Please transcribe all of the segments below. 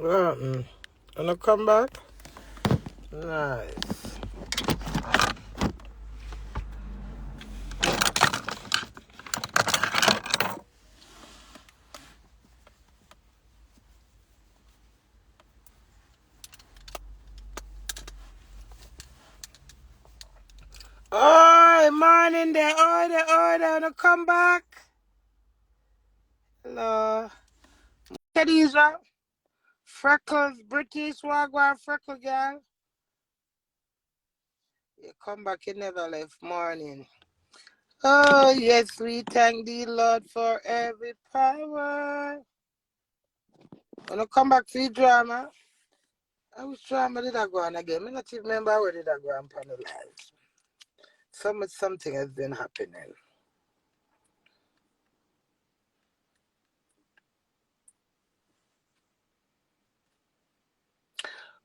Wanna come back? Nice. Oi, morning there. Wanna come back? Hello. Khadija. Freckles, British, Wagwan, Freckle girl. You come back, you never left morning. Oh, yes, we thank the Lord for every power. Wanna come back to the drama? Which drama did I go on again? I not even remember where did I go on panel live. Something has been happening.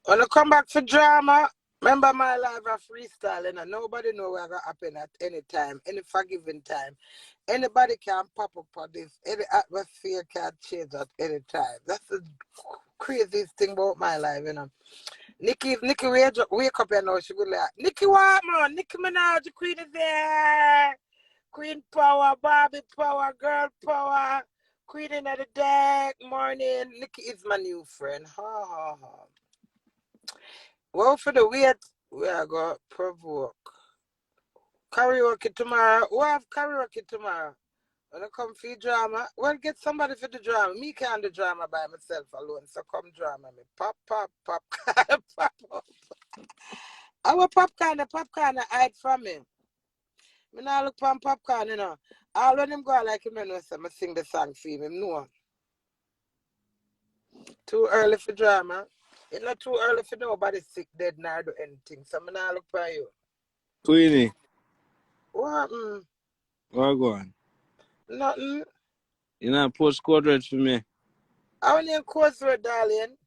Wanna come back for drama? Remember my life of freestyling and nobody know what's gonna happen at any time, any forgiving time. Anybody can pop up for this. Any atmosphere can change at any time. That's the craziest thing about my life, you know. Nikki, if Nikki wake up, you know, she would like, Nikki what, man? Nicki Minaj, the queen is there. Queen power, Barbie power, girl power. Queen in the deck, morning. Nikki is my new friend. Ha, ha, ha. Well, for the weight, we are going to provoke. Karaoke tomorrow. We have karaoke tomorrow. When I come for drama, well, get somebody for the drama. Me can't do drama by myself alone, so come drama me. Pop, pop, pop, pop, pop. Our popcorn, the popcorn hide from me. Me now look for popcorn, you know. All when him go like him, you know, so I sing the song for him. No. Too early for drama. It's not too early for nobody sick, dead, nor do anything. So I now look for you. Queenie. What happened? What going? Nothing. You know, post code red for me. I want your course word, darling.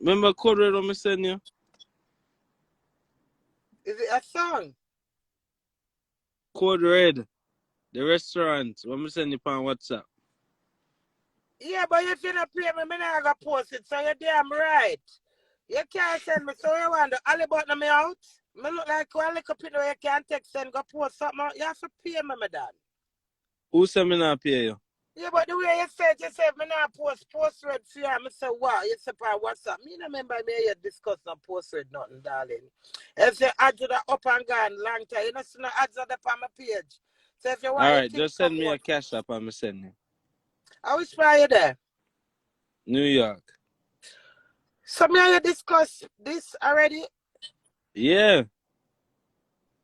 Remember code red when I send you? Is it a song? Code red. The restaurant. When I send you on WhatsApp. Yeah, but if you don't pay me, I'm not going to post it. So you're damn right. You can't send me. So you want the alley button me out? Me look like one little people you can't text and go post something out. You have to pay me, my dad. Who said me not pay you? Yeah, but the way you said me not post red for you. I say, wow, you say on WhatsApp. Me no remember me you discuss no post red nothing, darling. If you add to that up and gone long time, you know see no ads on the on my page. So if you want Alright, your thing just come send me a out. cash app and I send you. I wish for you there. New York. So me and you discuss this already? Yeah.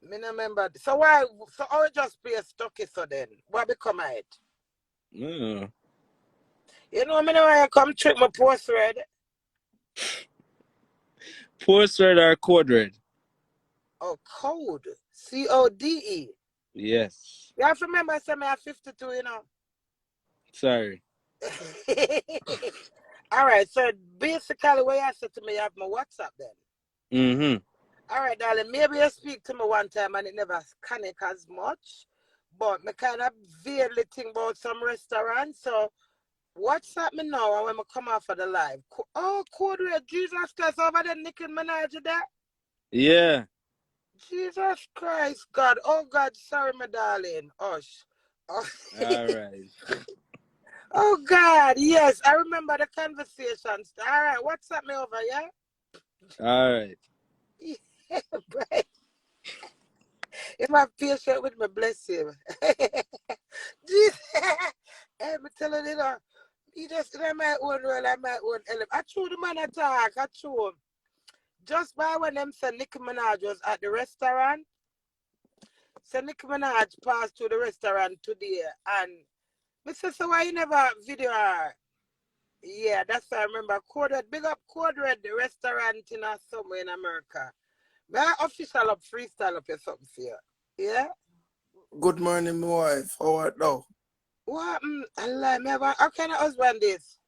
Me no remember. So why? So I just pay a stocky so then? What become of it? No. You know me know why you come trick my post red? Post red or code red? Oh, code. CODE. Yes. You have to remember I said me at 52, you know. Sorry. All right, so basically what you said to me, you have my WhatsApp then. Mm-hmm. All right, darling, maybe you speak to me one time and it never connect as much, but me kind of vaguely think about some restaurants, so WhatsApp me now and when I come off of the live. Oh, Code Red, Jesus Christ, over there, Nicki Minaj there? Yeah. Jesus Christ, God. Oh, God, sorry, my darling. Hush. Oh. Alright. Oh, God, yes, I remember the conversations. All right, WhatsApp me over, yeah? Alright. Yeah, boy. If I'm patient with me, bless him. Jesus. Hey, me telling you, know, he just in my own world, I my own element. I true the man attack, I true him. Just by when them said Nicki Minaj was at the restaurant, so Nicki Minaj passed through the restaurant today, and me say, so why you never video her? Yeah, that's what I remember. Code Red, big up Code Red, the restaurant in somewhere in America. May I official up, freestyle up or something for you? Yeah? Good morning, my wife. How are thou? What? Allah, me have how kind of husband is?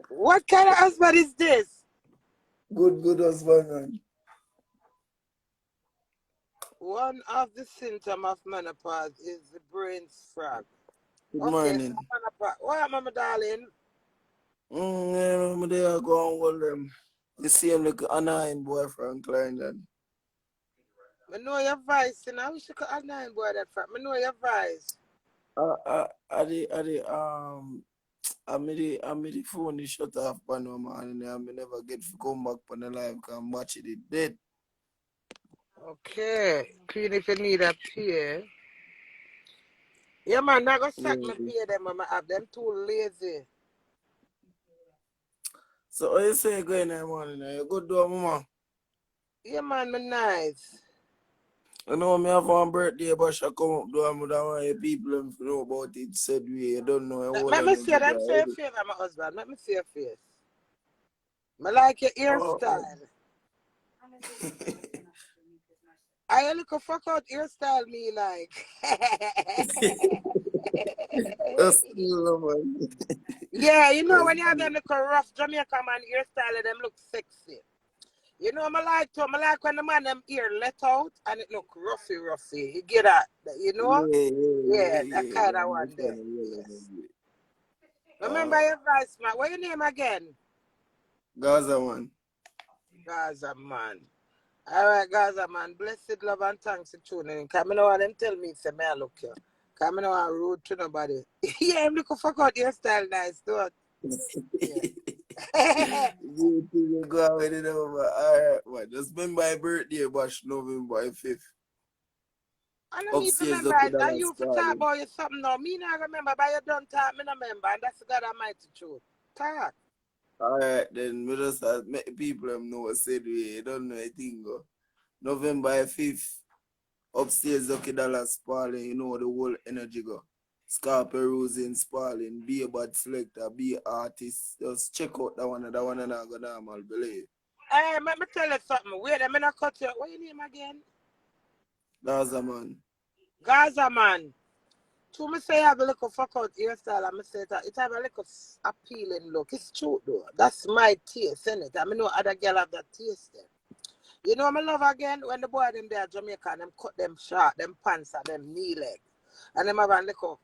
What kind of husband is this? Good husband, man. One of the symptoms of menopause is the brain frog. Good Okay, morning. what, mama darling? Yeah, I'm there going with them. The same like annoying boy from Clarendon. I know your voice, and I wish you could have nine boy that fat. I know your voice. I made the phone is shut off by no man, and I may never get to come back on the live can watch it dead. Okay, Queen, if you need a peer. Yeah, man, not gonna sack me Yeah. pay them, mama. Have them too lazy. So what you say going there morning? You good do mama? Yeah, man, me nice. I know me have one birthday, but she come up do and I want you people to know about it. Said we you don't know a whole Let me see energy them say a guy. favor, my husband. Let me see your face. I like your Oh. hairstyle. I look a fuck out hairstyle me like. That's still man. Yeah, you know That's when you have them look a rough Jamaican man hairstyle, them look sexy. You know, I like when the man them ear let out and it look roughy. You get that, you know? Yeah, that kind of one there. Yes. Remember your advice, man. What your name again? Gaza man. Gaza man. All right, Gaza man. Blessed love and thanks for tuning in. Come on, them tell me, say, me I look here. Come on, I'm rude to nobody. Yeah, I'm looking for fuck your style nice, don't yeah. You go out with it over. Alright, man. Just remember my birthday, bash November 5th. I don't need to Upstairs, remember. Lucky I Dollars used to talk calling. about you something now. Me not remember, but you don't talk, me not remember. And that's God Almighty truth. Talk. Alright, then we just make people them know what said we. You don't know anything, go. November 5th. Upstairs, Lucky Dollars calling. You know the whole energy go. Scarpa Rosin, Sparling, be a bad selector, be an artist. Just check out that one and I go normal, believe. Hey, let me tell you something. Wait a minute, cut you. What your name again? Gaza man. Gaza man. To me say I have a little fuck out hairstyle and me say that it have a little appealing look. It's true though. That's my taste, isn't it? I mean no other girl have that taste then. You know me love again when the boy them there Jamaica them cut them short, them pants and them knee leg. And them have a little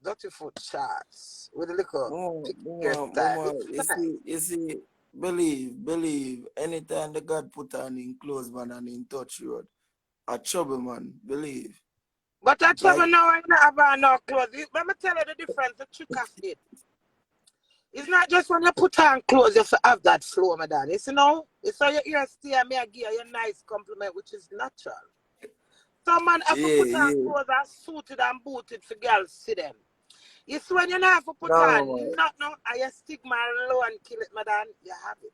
dirty foot shorts with a little No, thick hairstyle. mama, It's nice. you see, believe. Anytime the God put on in close man and in touch road, a trouble man, believe. But I trouble Like, now I not have on no clothes. Let me tell you the difference, the trick of it. It's not just when you put on clothes you have that flow, madam. It's you know, it's how your ears stay and me I give you a nice compliment, which is natural. Some man have to put on yeah. clothes and suited and booted for girls see them. It's when you not have to put No, on nothing and you stick my low and kill it, madam, you have it.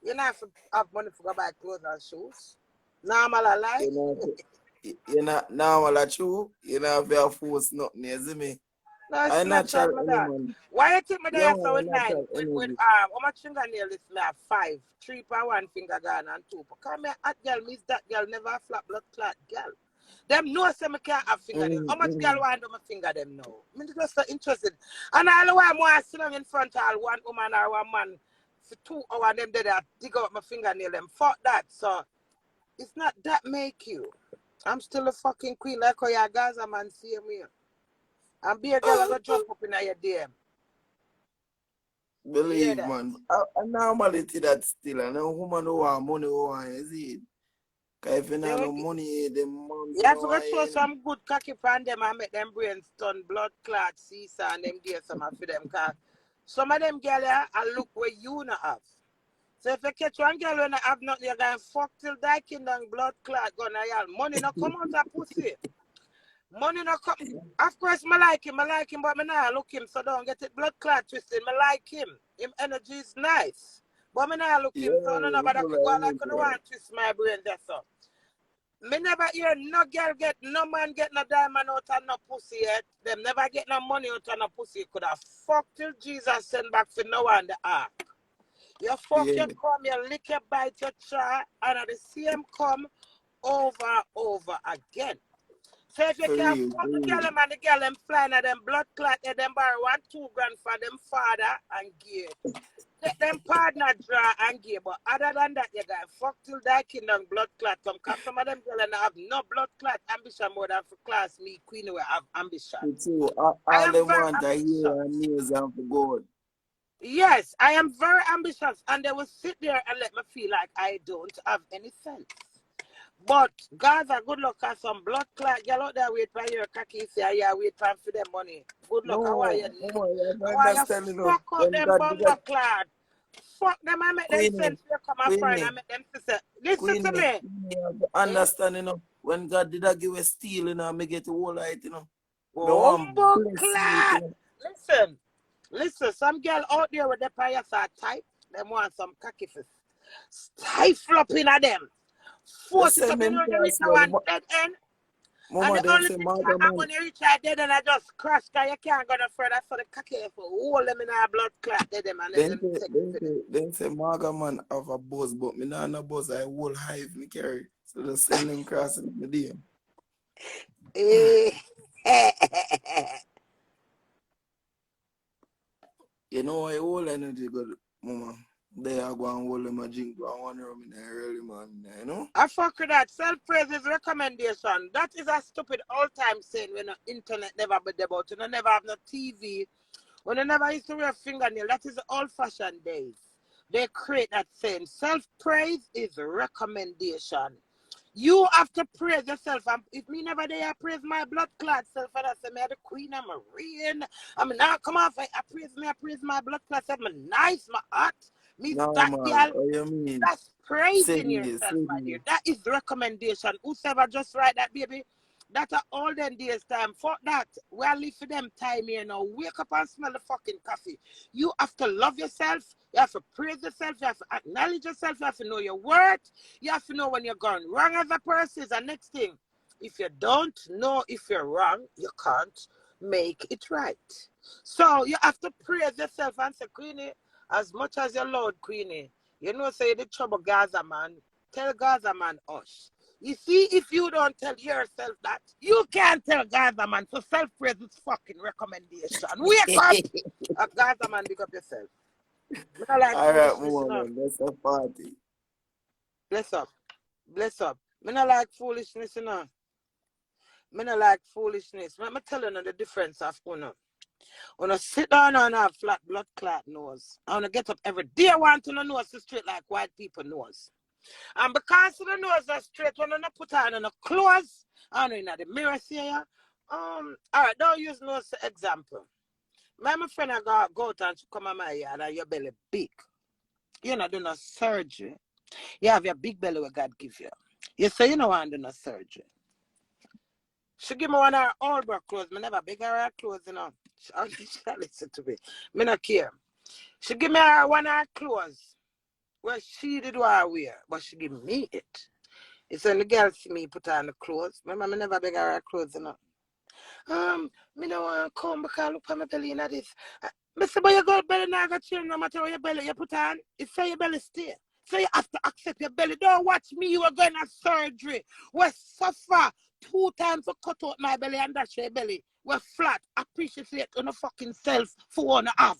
You not have to have money for go buy clothes and shoes. Normal a lie. you know, you're not normal at you, you know, if you force nothing, you see me? No, it's I natural, natural madam. element. Why you think me Yeah, there man, so with I nine? natural With energy. how much fingernail is me have 5. 3 per 1 finger gone and 2. Because me a hot girl, miss that girl never a flap blood clot girl. Them know say me can't have fingernail. How much girl Mm-hmm. want do my finger them now? Me just so interested. And all the while I sit down in front of one woman or one man for 2 hours them there dig out my fingernail them. Fuck that. So it's not that make you. I'm still a fucking queen like how your Gaza man see me. And be a girl I go jump up in your DM. You hear Believe, that? man. A normality that still, and a woman who want money, who want, you see it? Because if you They don't will, know money, the moms you don't have to go want show you. some good cocky pan them and make them brains turn blood clot, seesaw, and them give some for them. Cause some of them girls I look where you not have. So if you catch one girl when I have nothing, you're going to fuck till die kingdom blood clot gonna y'all. Money not come out of pussy. Money not come. Of course, I like him, but I not look him, so don't get it blood clot twisted. I like him. Him energy is nice. But I not look Yeah, him, so no, but I full could go of like energy, I man. want to twist my brain there, so. Me never hear no girl get, no man get no diamond out of no pussy yet. Them never get no money out of no pussy. You could have fucked till Jesus send back for no one the ark. You fuck, Yeah, you come, you lick, you bite, you try, and at the same come over again. So if you for can real, fuck for the girl real. them and the girl them flying at them blood clot, them borrow 1-2 grand for them father and give. Get them partner draw and give, but other than that, you got fuck till that kingdom blood clot come. Cause some of them girls have no blood clot ambition more than for class me, Queenie, will have ambition. Too. I All am them very want to ambitious. hear and nails and for God. Yes, I am very ambitious, and they will sit there and let me feel like I don't have any sense. But Gaza, good luck at some blood clot. Y'all out there wait for your cocky, say, yeah, wait for them money. Good luck. How are you? You How are you? understand, you know, Fuck out when them God did bumper that, clot. Fuck them, I make them Queenie, sense to come a friend. I Queenie, make them say, listen to Queenie, me. you have to understand, you know, when God did that give a steal, you know, me get the whole light, you know. Me want Bumper bless you, clot. you know. Listen, some girl out there with the pants are tight. Them want some cocky fist. Stifle up in at them. You Force it say up, you me know, you reach pass now well, and dead end. And Mama, the them only say, thing can Marga happen man, when you reach out dead and I just crash, because you can't go no further for the cocky for all them in our blood clot dead them and let them take it. them say, Marga man have a buzz, but me not no buzz, I whole hive me carry. So just send them crossing the DM. Eh. You know, I whole energy good, Mama. They are going to hold them a drink, but I want to run in there early, man, you know? I fuck with that. Self-praise is recommendation. That is a stupid all-time saying when the internet never be about. You never have no TV. When you never used to wear fingernail, that is the old-fashioned days. They create that saying. Self-praise is recommendation. You have to praise yourself. And if me never there, I praise my blood clot self. And I say, me the queen, I'm a rain. I mean, now come off. I praise my blood clot self. I'm nice, my heart. Me No, that man, girl. what you mean? That's praising Sing yourself, my dear. it. That is the recommendation. Whosoever just write that, baby, that's a olden days time. Fuck that. We are live for them time here now. Wake up and smell the fucking coffee. You have to love yourself. You have to praise yourself. You have to acknowledge yourself. You have to know your worth. You have to know when you're going wrong as a person. Is the next thing. If you don't know if you're wrong, you can't make it right. So you have to praise yourself and say, Queenie, as much as you're Lord, Queenie, you know, say the trouble Gaza man, tell Gaza man hush. You see, if you don't tell yourself that, you can't tell Gaza man. So self-praise is fucking recommendation. Wake up! Gaza man, pick up yourself. Me not like All right, foolishness, you Mama, know. man, that's a party. Bless up. Bless up. Me not like foolishness, you know. Me not like foolishness. Me tell you the difference of uno. Uno sit down and have flat blood clot nose. I wanna get up every day. I want to know so straight like white people nose. And because the nose is straight, when I put on the clothes, I know in the mirror see ya. All right, don't use nose as an example. My friend I go out and she come on my yard and your belly big. You're not doing no surgery. You have your big belly where God give you. You say you don't want to do no surgery. She give me one of her old work clothes. Me never beg her clothes, you know. She listen to me. Me not care. She give me one of her clothes. Well, she did what I wear, but she give me it. It's when the girl see me put on the clothes. Remember, me never beg her clothes, you know. Me don't want to come because look at my belly in this. Me say, but your girl belly not got change no matter what your belly you put on. It's say your belly stay. So you have to accept your belly. Don't watch me, you are going to surgery. We suffer 2 times to cut out my belly and that's your belly. We're flat. Appreciate on a fucking self for 1.5.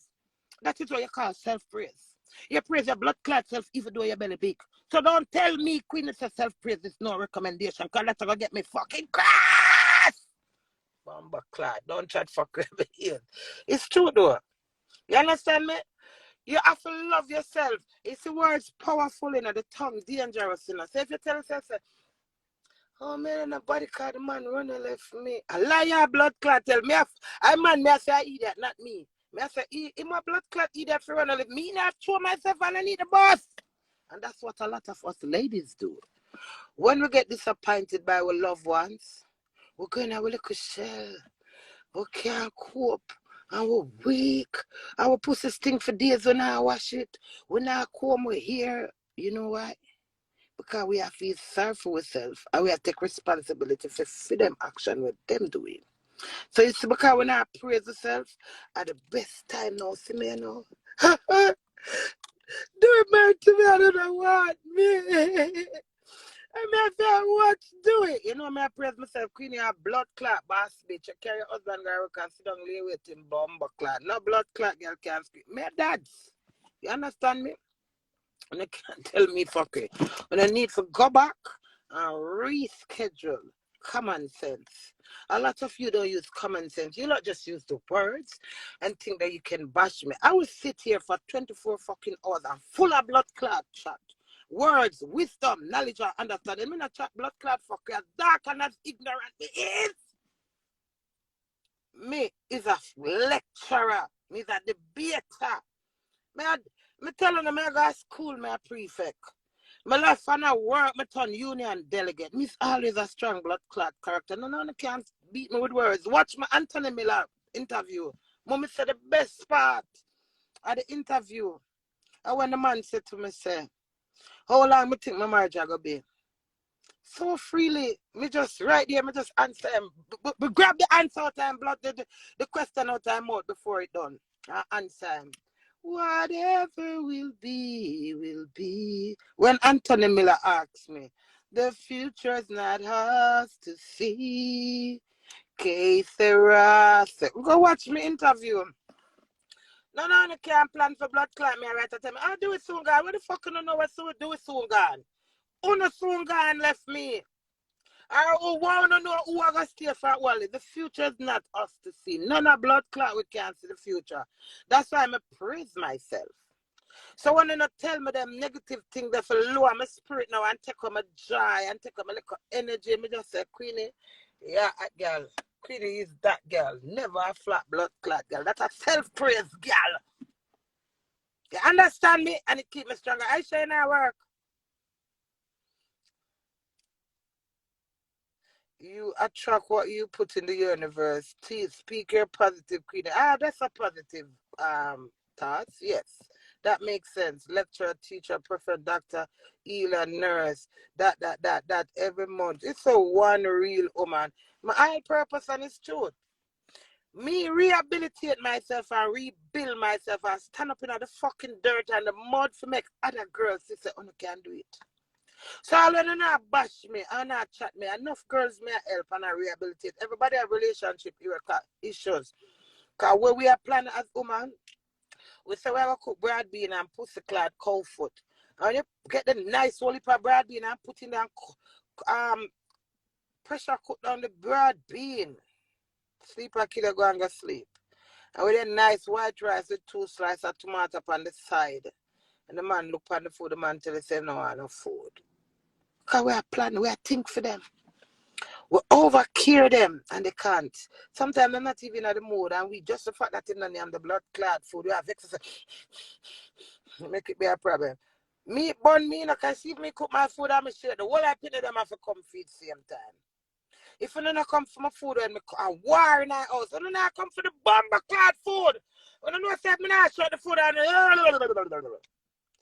That is what you call self-praise. You praise your blood clot self even though your belly big. So don't tell me Queen is a self-praise is no recommendation because that's gonna get me fucking crass. Bomber clot. Don't try to fuck with me here. It's true though. You understand me? You have to love yourself. It's the words powerful in the tongue, dangerous in. So if you tell yourself, oh man, nobody called the man running left for me. A liar blood clot tell me I man me I say I idiot, not me. Me I say in my blood clot idiot for running left. Me not throw myself and I need a boss. And that's what a lot of us ladies do. When we get disappointed by our loved ones, we're going to have a little shell. We can't cope. And we're weak. Our pussy stink for days when I wash it. When I comb, we're here. You know why? Because we have to feel sorry for ourselves and we have to take responsibility for them action what them doing. So it's because when I praise myself at the best time now, see me now. Do it back to me, I don't know what me. I mean, I say, what do it? You know, me I praise myself, Queenie, a blood clot, boss bitch. You carry your husband, girl, can sit down, lay with him, bomber clot. No blood clot, girl, can't speak. Me dads. You understand me? And you can't tell me fuck it. And I need to go back and reschedule. Common sense. A lot of you don't use common sense. You not just use the words and think that you can bash me. I will sit here for 24 fucking hours and full of blood clot chat. Words, wisdom, knowledge, and understanding. Me not chat blood clot fuck you as dark and as ignorant me is. Me is a lecturer. Me is a debater. Me telling them I go to school, me a prefect. My life and I work, me turn union delegate. Me's always a strong blood clot character. No, no, no can't beat me with words. Watch my Anthony Miller interview. Mommy said the best part of the interview. And when the man said to me, say, how long me think my marriage will be? So freely, me just right there, me just answer him. But grab the answer out and blood the question out of mouth before it done. I answer him. Whatever will be, will be. When Anthony Miller asks me, the future's not ours to see. Que sera. Go watch me interview. No, you can't plan for blood clot. Me right to tell me, I'll do it soon, God. What the fuck you don't know what to do it soon, God? Uno soon gone left me. I want to know who are going to stay for a while. The future is not us to see. None of blood clot, we can't see the future. That's why I praise myself. So when you not tell me them negative things that for lower my spirit now and take on my joy and take on my little energy, me just say, Queenie, yeah, girl. Queenie is that girl. Never a flat blood clot girl. That's a self-praise girl. You understand me? And it keep me stronger. I say in our work. You attract what you put in the universe. Please speak your positive, Queenie. That's a positive thoughts. Yes, that makes sense. Lecturer, teacher, prophet, doctor, healer, nurse. That every month. It's a one real woman. My eye purpose and it's truth. Me rehabilitate myself and rebuild myself and stand up in the fucking dirt and the mud to make other girls say, oh, no, can't do it. So when you not bash me and not chat me, enough girls may help and I rehabilitate. Everybody have relationship issues. Because when we are planning as women, we say we have to cook bread bean and pussy clad cow foot. And you get the nice whole heap of bread bean and put in down pressure cook down the bread bean. Sleep a killer go and go sleep. And with a nice white rice with 2 slices of tomato on the side. And the man look on the food, the man tell he say no, I no food. Because we are planning, we are thinking for them. We overcare them and they can't. Sometimes they're not even in the mood and we just the fact that in the blood clot food, we have exercise. Make it be a problem. Me, burn me, I can see me cook my food and I share the whole I pin them have to come feed same time. If you don't come for my food and I war in our house, you don't come for the bomber clot food. You don't know if I'm not share the food and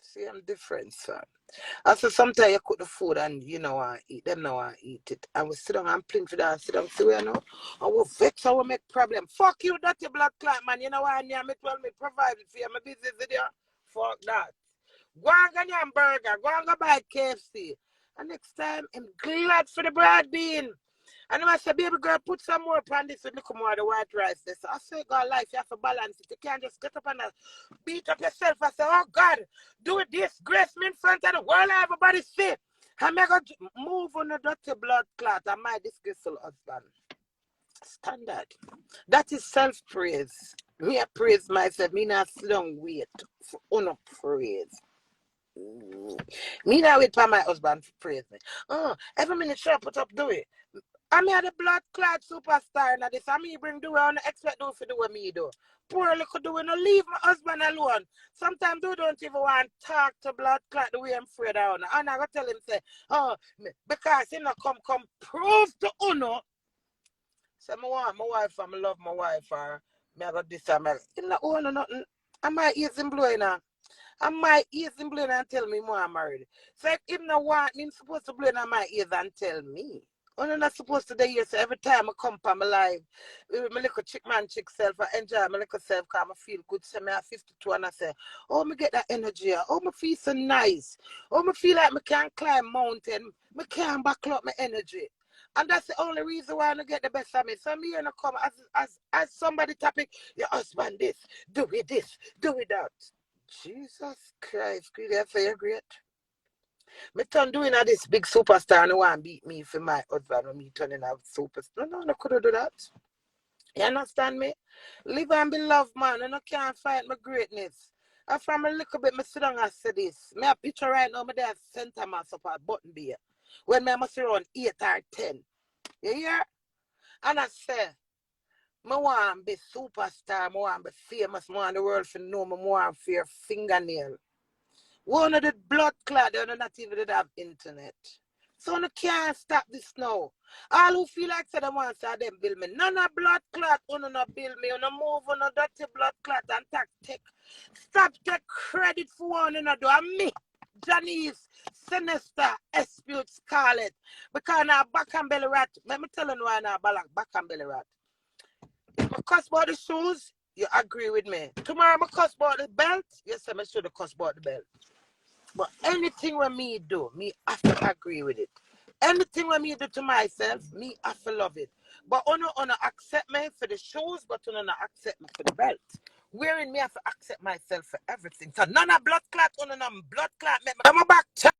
same difference, son. I said sometimes you cook the food and you know I eat them now I eat it. And we sit down and plink for that and sit down see where you know. And we vex and we make problem. Fuck you, dirty blood clot man. You know why I me tell me provide it for you. My business video. Fuck that. Go and get your burger. Go and go buy KFC. And next time I'm glad for the bread bean. And I said, baby girl, put some more upon this with little more of the white rice. So I say, God, life, you have to balance it. You can't just get up and beat up yourself. I say, oh, God, do it disgrace me in front of the world. Everybody see. I'm going to move on the dirty blood clot and my disgraceful husband. Standard. That is self-praise. Me, I praise myself. Me not long wait for praise. Me not wait for my husband to praise me. Oh, every minute sure put up do it. I'm here the blood clot superstar now this. I me bring Dewey on expect do for do what me do. Poor little Dewey, no leave my husband alone. Sometimes Dewey don't even want to talk to blood clot the way I'm afraid of. And I go tell him say, oh, because he not come prove to Uno. Say I want my wife and I love my wife or me I got this and he not own nothing. I might ease him blowing now. I might ease him blowing and tell me more I'm married. So if him not want me, he's supposed to blow in my ears and tell me. I'm not supposed to do here, so every time I come from my life, my little chick self, I enjoy my little self because I feel good. So I 52 and I say, oh, me get that energy. Oh, me feel so nice. Oh, me feel like I can climb mountain. Me can buckle up my energy. And that's the only reason why I don't get the best of me. So me and I come as somebody topic, your husband this, do it that. Jesus Christ, Queenie, I say you're great. Me turn doing all this big superstar no one beat me for my husband when me turning out superstar. No, could do that. You understand me? Live and be loved, man, and I can't fight my greatness. I from a little bit, me sit down and say this. Me a picture right now, me there center mass up at button beer. When me must around 8 or 10. You hear? And I say, me want to be superstar, me want to be famous, me want the world to know me, me want for your fingernail. One of the blood clot, they not even did have internet. So you can't stop this now. All who feel like say they want to them build me. None of blood clot, you not build me. You not move on a dirty blood clot and take. Stop take credit for one you do. And me, Janice, Sinister, Dispute, Scarlet. Because now back and belly rat. Let me tell you why now back and belly rat. If I cuss about the shoes, you agree with me. Tomorrow I cuss about the belt, you say I should have cuss about the belt. But anything when me do, me have to agree with it. Anything when me do to myself, me have to love it. But you accept me for the shoes, but you don't accept me for the belt. Wherein me have to accept myself for everything. So none of blood clot, none of blood clot. I'm back turn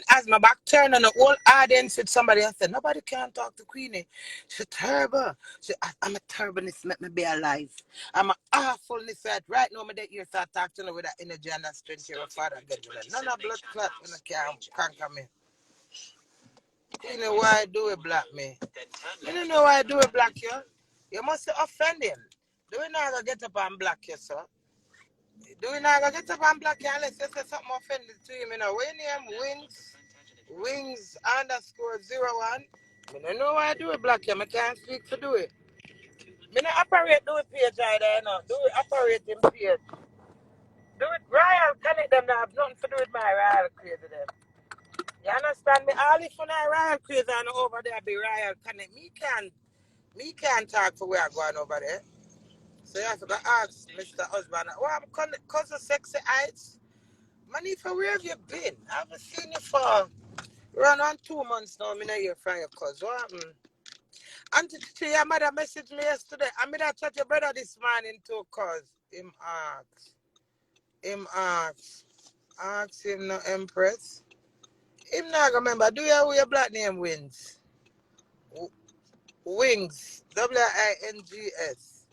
as my back turn and the whole audience with somebody else said, nobody can talk to Queenie. She's terrible. I'm a terribleness, make me be alive. I'm an awfulness right now. My ears start talking to with that energy and that strength your father get with it. None of blood clot when I can't conquer me. You know why I do it black me? You don't know why I do it black you? You must offend him. Do we not get up and black you, sir? Do we not get up and black you unless you say something offended to him? You know, when him Wings _01. I don't know why I do it black here. I can't speak to do it. I don't operate do it page right there, no. Do it operate in page. Do it royal connect them that have nothing to do with my royal crazy them. You understand me? All if when I royal crazy and over there be royal connect. Me can't talk for where I'm going over there. So you have to go ask Mr. Husband, I'm cousin sexy eyes. Money for where have you been? I haven't seen you for around 2 months now. I'm not here from your cousin. What happened? Auntie Chichi, your mother messaged me yesterday. I made a chat your brother this morning too, cause him ask him no Empress. Him not remember. Do you have your black name Wings? Wings. WINGS.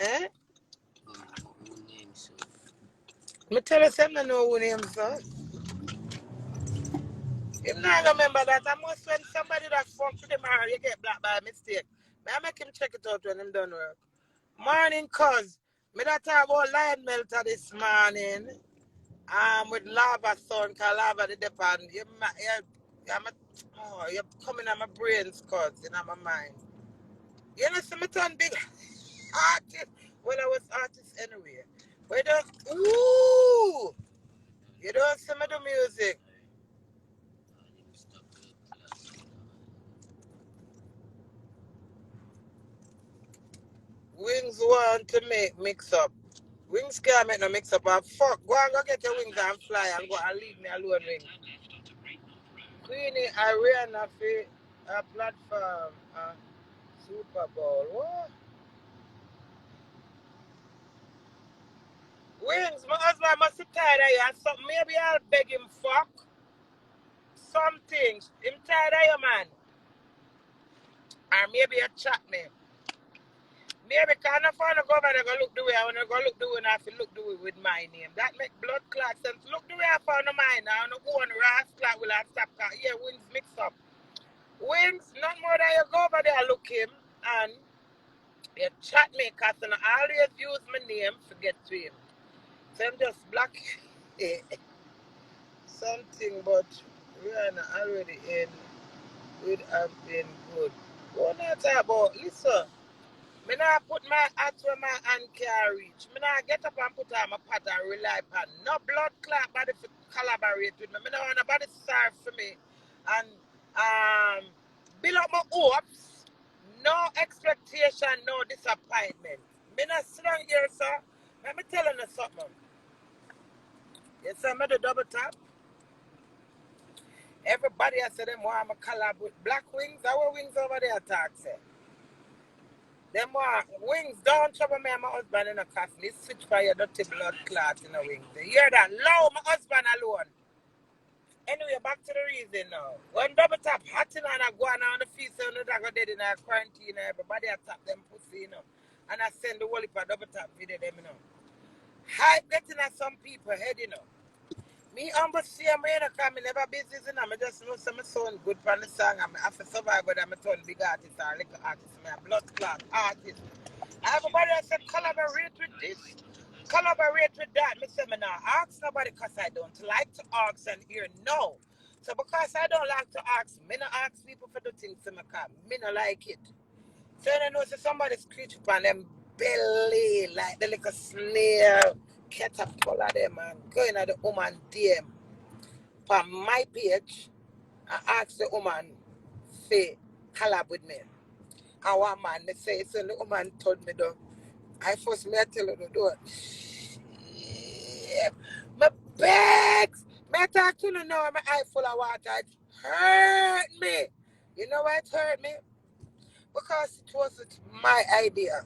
Eh? Me tell you something, know who name, sir. Him not remember that. I must when somebody that fuck with him or you get black by mistake. May I make him check it out when him done work. Morning, cuz. Me that talk about lion melter this morning. With lava son, cause lava the depend. You're coming on my brains, cuz, in my mind. You know, some turn big artist. Well, I was artist anyway. But you don't, ooh! You don't see me do music. Wings want to make mix up. Wings can't make no mix up. And fuck, go and go get your wings and fly and go and leave me alone, Wings. Queenie, I ran a platform, Super Bowl. What? Wings, my husband must be tired of you and something. Maybe I'll beg him fuck. Some things. Him tired of you, man. Or maybe you chat me. Maybe can I find a governor go look the way I want to go look the way and I have to look the way with my name. That make blood clot sense. Look the way I found mine now. I want to go on rascal will I stop car. Yeah, Wings mix up. Wings, not more than you go over there look him and you chat me because I always use my name to get to him. So I'm just black something, but we are not already in. Would have been good. What not talk about? Listen, me not put my hat where my hand can reach. Me not get up and put on my pot and rely upon no blood clot body to collaborate with me. Me not want nobody sorry for me. And build up my hopes. No expectation, no disappointment. Me not sit down here, sir. Let me tell you something. You see me the double tap? Everybody I said them want to collab with Black Wings. Our Wings over there talk say. Them wings don't trouble me and my husband in a cost. Me switch for your dirty blood clot in the wings. You hear that? Low my husband alone. Anyway, back to the reason now. When double tap hot in and I go on the feet, so no that go dead in a quarantine, everybody I tap them pussy, you know. And I send the whole heap of double tap video them, you know. Hype getting at some people head, you know. Me humble see I'm in a come, never business, you know. I just know some sound good for the song. I'm after survive, but I'm a ton big artist or little artist. I'm a blood clot artist. Everybody I said collaborate with this, collaborate with that. Me say me not ask nobody because I don't like to ask and hear no. So because I don't like to ask, me not ask people for the things to me come. Me not like it. So I know so somebody screech up on them belly like the little snail caterpillar them and going at the woman DM on my page and ask the woman say collab with me. And one man they say so the woman told me though. I first me I tell her to do it. Yeah. My bags. Me I talk to you now, my eye full of water. It hurt me. You know why it hurt me? Because it wasn't my idea.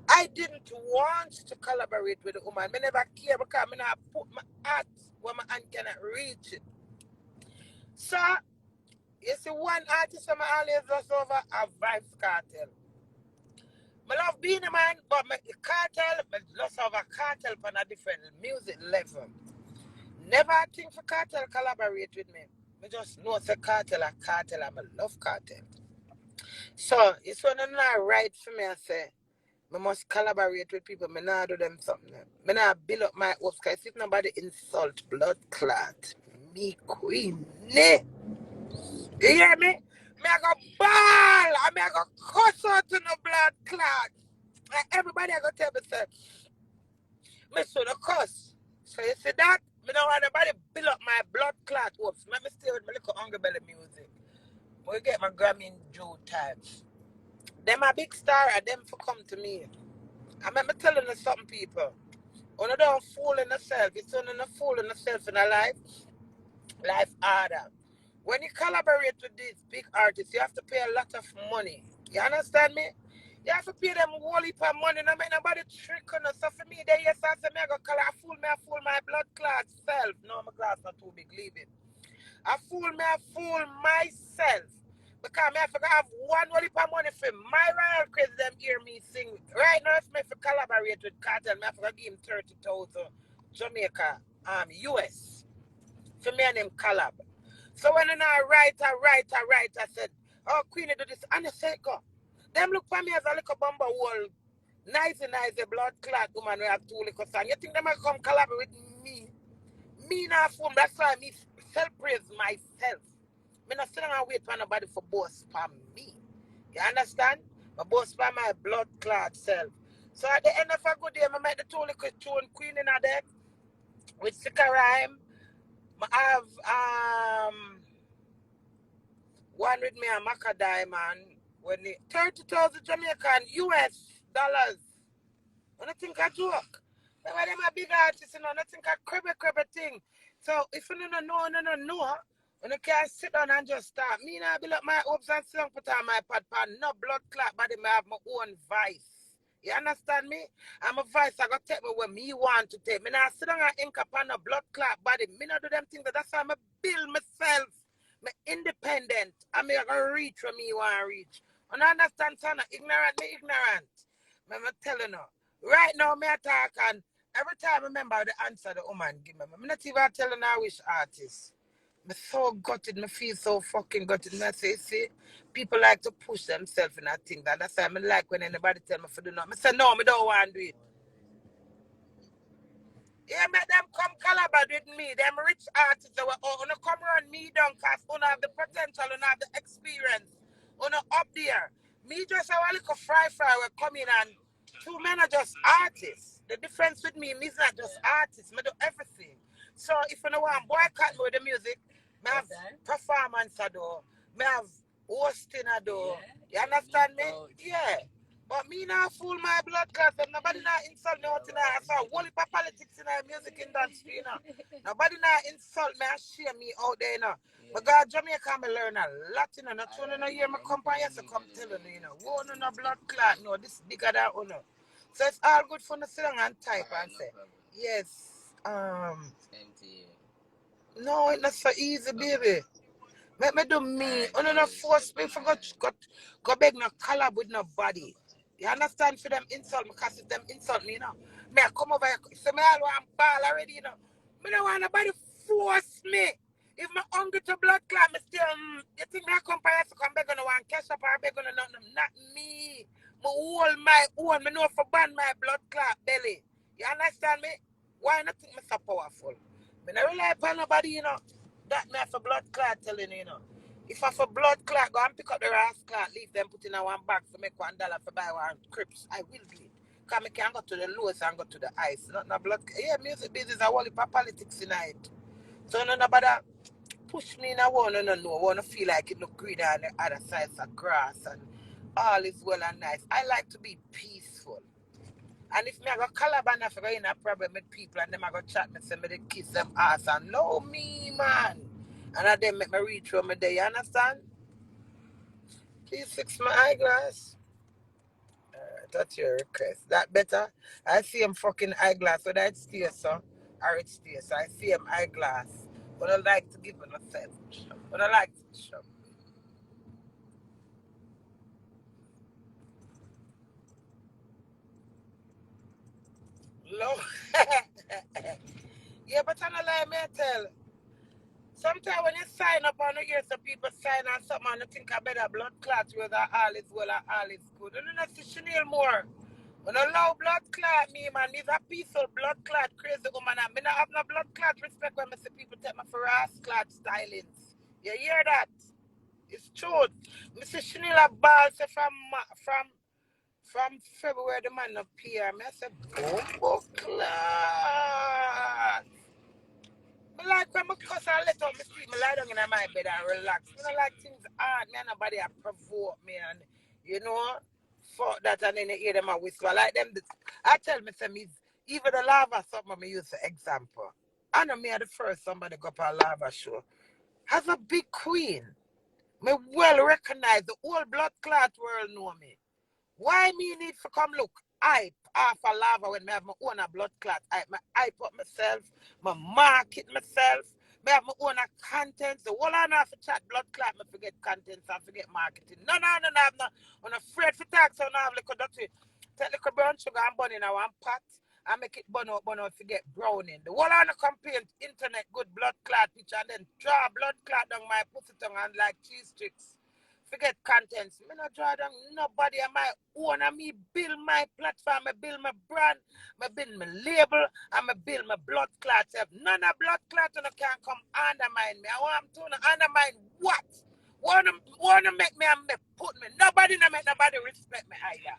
I didn't want to collaborate with a woman. I never care because I not put my heart where my hand cannot reach it. So, you see one artist I'm always lost over a Vibes Cartel. I love being a man, but my cartel, I lost over cartel on a different music level. Never think for cartel collaborate with me. I just know it's a cartel, and I love cartel. So, it's when it's not right for me, I say, I must collaborate with people. I not do them something. I not build up my hopes because if nobody insult blood clot, me Queenie. You hear me? Me I go ball. I me I go cuss out to no blood clot. Like everybody I go tell me say, me so the cuss. So you see that? Me don't want nobody build up my blood clot hopes. Let me stay with my little hungry belly music. We get my Grammy in due time. Them a big star and them for come to me. I remember telling you something, people. When you don't fool in yourself, it's only a fool in yourself in a life harder. When you collaborate with these big artists, you have to pay a lot of money. You understand me? You have to pay them whole heap of money. No make nobody trick on us. So for me, they yes, I say me I go fool my blood clot self. No, my glass not too big, leave it. I fool myself. Because I forgot have one whole heap of money for my royal crazy them hear me sing. Right now, if me for collaborate with Cartel, I forgot give him 30,000 Jamaica, US. For me and him collab. So when I write, I said, oh, Queenie do this. And I said, go. Them look for me as a little bumper wall. Nice, blood clot woman who have two little sons. You think they might come collaborate with me? Me not fool. That's why me self-praise myself. Me not sit down and wait for nobody for boss for me. You understand? My boss for my blood clot self. So at the end of a good day, I make the two little tune Queen in a deck with Sika Rhyme. I have one with me a Maca Diamond when the 30,000 Jamaican US dollars. I don't think I joke. But when them a big artist, you know, I think I crabby thing. So if you don't know, when you can't sit down and just start. Me now build up my hopes and song put on my pad pan, no blood clot, but I have my own vice. You understand me? I'm a vice, I got to take me where me want to take. Me now sit down and ink upon a blood clot body. Me not do them things, that's why I build myself. Me independent. I mean I gonna reach where me want to reach. And I understand, son, ignorant. Me telling you. Right now, me attack and every time I remember the answer the woman give me. I'm not even telling her which artist. I'm so gutted, me feel so fucking gutted. And I say, see, people like to push themselves in that thing. That's why I like when anybody tell me to do nothing. I say, no, I don't want to do it. Yeah, make them come collaborate with me. Them rich artists that were come around me down because you have the potential, you have the experience. You up there. Me just a little fry will come in and two men are just artists. The difference with me is not just artists. I do everything. So if you know want boycott me with the music, I have performance I do. I have hosting I do. You understand me? Yeah. But me not fool my blood clots and nobody not insult me out in I saw whole heap of politics in the music industry, you know. Nobody not insult me and shame me out there, you know. But God, Jamaica, I learn a lot, you know. Not only no hear my company, so come telling you, you know. Oh, no blood clot, no, this bigger than no. So it's all good for the sit down and type and say, yes, no, it's not so easy, baby. Make me do me. Oh, no, force me for go beg no collab with nobody. You understand? For them insult me, because if them insult me, you know. Me I come over here, so me all want ball already, you know. Me don't want nobody force me. If my hungry to blood clot, me still, you think me I come by here to come beg on one cash up or beg on nothing? Not me. Me hold my own. Me know for ban my blood clot belly. You understand me? Why not think me so powerful? Me not rely upon nobody, you know. That me have a blood clot telling you, you know. If I have a blood clot, go and pick up the ass clot, leave them, put in a one bag to make $1 for buy one crips. I will do it. Because I can go to the lowest and go to the ice. Not no blood. Yeah, music business, I want politics in it. So nobody push me in a one, no. I want to feel like it look greener on the other side of grass and all is well and nice. I like to be peaceful. And if me I go Calaban, if I go in a problem with people and them I go chat me, say me they kiss them ass and no me, man. And I then make me reach through my day, you understand? Please fix my eyeglass. That's your request. That better? I see him fucking eyeglass, whether it stays so or it stays. So I see him eyeglass. But I like to give him a set. But I like to show. Low. Yeah, but I don't like me tell. Sometimes when you sign up on the hear some people sign on something and you think I better blood clot whether all is well or all is good. You don't see Chanel more. When I love blood clot me, man, me's a peaceful blood clot crazy woman. I not have no blood clot respect when I see people take me for ass clot stylings. You hear that? It's true. Mr. Chanel a ball say from February the man appear. I said, boom, clot. I like when I cuss and let out me sleep, I lie down in my bed and relax. I don't like things hard, me and nobody a provoke me and, you know, fuck that and then you hear them a whisper. I like them, I tell me, some even the lava something I use for example. I know me are the first somebody go up a lava show. As a big queen, me well recognize the whole blood clot world know me. Why me need to come look hype half a lava when me have my own blood clot? I hype up myself, my market myself, me have my own contents. The whole I have to chat blood clot, me forget contents and forget marketing. No, I'm not afraid to talk, so I have little dirty. Take little brown sugar and bun in a one pot and make it burn out, forget browning. The whole I campaign internet good blood clot picture and then draw blood clot down my pussy tongue and like cheese sticks. Forget contents. Me not draw down nobody on my own. And me build my platform, I build my brand, I build my label, and I build my blood clots. None of blood clots can come undermine me. I want to undermine what? Wanna make me and me put me. Nobody no make nobody respect me either.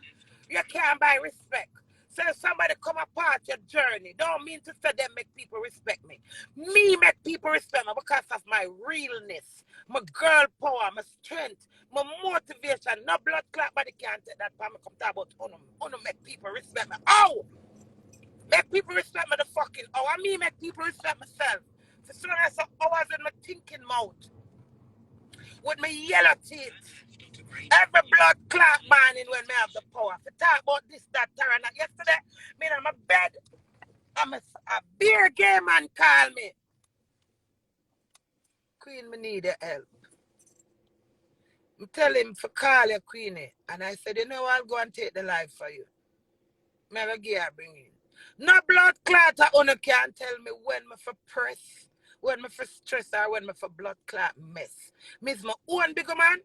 You can't buy respect. So if somebody come apart your journey, don't mean to say them make people respect me. Me make people respect me because of my realness, my girl power, my strength, my motivation. No blood clot body can't take that part. I come talk about uno make people respect me. Oh! Make people respect me the fucking I me make people respect myself. For soon as I was in my thinking mode with my yellow teeth. Every blood clot morning when me have the power to talk about this, that, and that. Yesterday, me in my bed, a beer game man call me. Queen, me need your help. I tell him to call you, Queenie. And I said, you know what, I'll go and take the life for you. Me have a gear bring in. No blood clot owner can tell me when me for press, when me for stress, or when me for blood clot mess. Me's my own bigger man.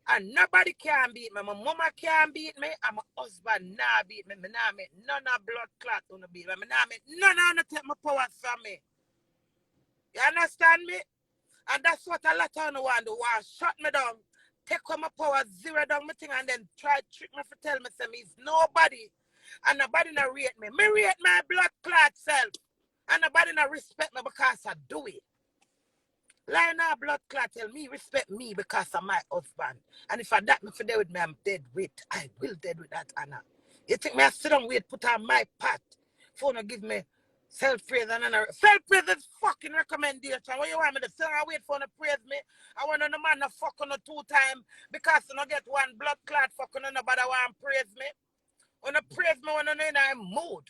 And nobody can beat me. My mama can't beat me. And my husband nah beat me. Me nah make none of blood clot on the beat me. Me nah make none of take my power from me. You understand me? And that's what a lot of them want to do. Want shut me down. Take all my power, zero down my thing, and then try to trick me for tell me say me's nobody. And nobody not rate me. Me rate my blood clot self. And nobody not respect me because I do it. Line our blood clot tell me respect me because of my husband. And if I that me for dead with me, I'm dead with. I will dead with that honor. You think me I sit down wait, put on my pot for no give me Self-praise and self-praise is fucking recommendation. What you want me to say? I wait for them to praise me. I want no man to fuck on 2 times because you don't get one blood clot fucking on nobody want to praise me. When you praise me when you're in a mood.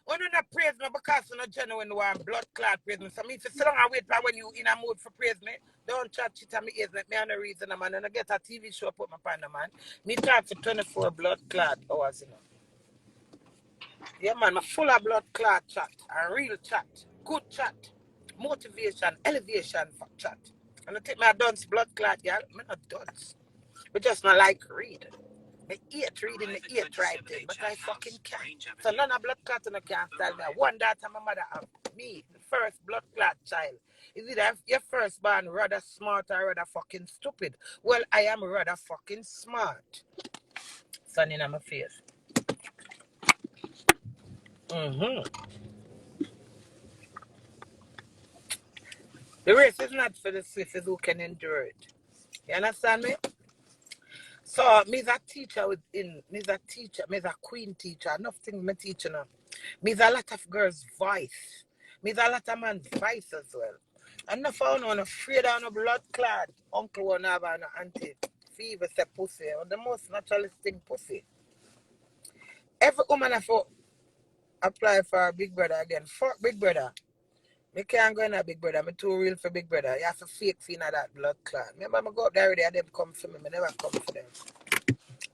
When you not praise me because you're not genuine one blood clot praise me. So me if you sit down and wait for when you in a mood for praise me, don't chat shit at me ears like me on the reason man. And I get a TV show put my pan man. Me talk for 24 blood clot hours, you know. Yeah, man, I'm full of blood clot chat, and real chat, good chat, motivation, elevation for chat. And I take my dunce blood clot, y'all. I'm not dunce. But just not like read. Me hate reading, me hate writing, but I fucking can't. So none of blood clot and I can't style me. One daughter my mother have. Me, the first blood clot child. Is it your first born rather smart or rather fucking stupid? Well, I am rather fucking smart. Sun in my face. The race is not for the swift, it's who can endure it. You understand me? So, me's a teacher me's a teacher, me's a queen teacher. Enough things me teaching them. Me's a lot of girls' voice. Me's a lot of man's voice as well. And no found one afraid of no blood clot. Uncle one have an auntie. Fever say pussy. Or the most naturalist thing pussy. Every woman have to apply for a big brother again. Fuck big brother. Me can't go in a big brother. I'm too real for big brother. You have to fake for that blood clot. Remember, I go up there already and them come for me. I never come for them.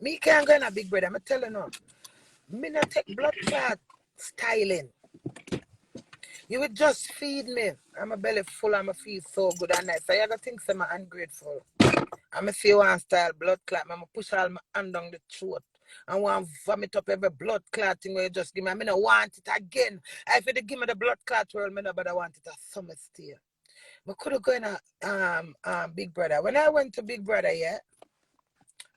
Me can't go in a big brother. I'm telling you. Me not take blood clot styling. You would just feed me. I'm a belly full and I feel so good and nice. So you gotta think I'm ungrateful. I'm a see one style blood clot. I'm push all my hand down the throat. I want to vomit up every blood clot thing where you just give me. I don't want it again. If you give me the blood clot world, I want it a summer stay. I could have gone to Big Brother. When I went to Big Brother, yeah,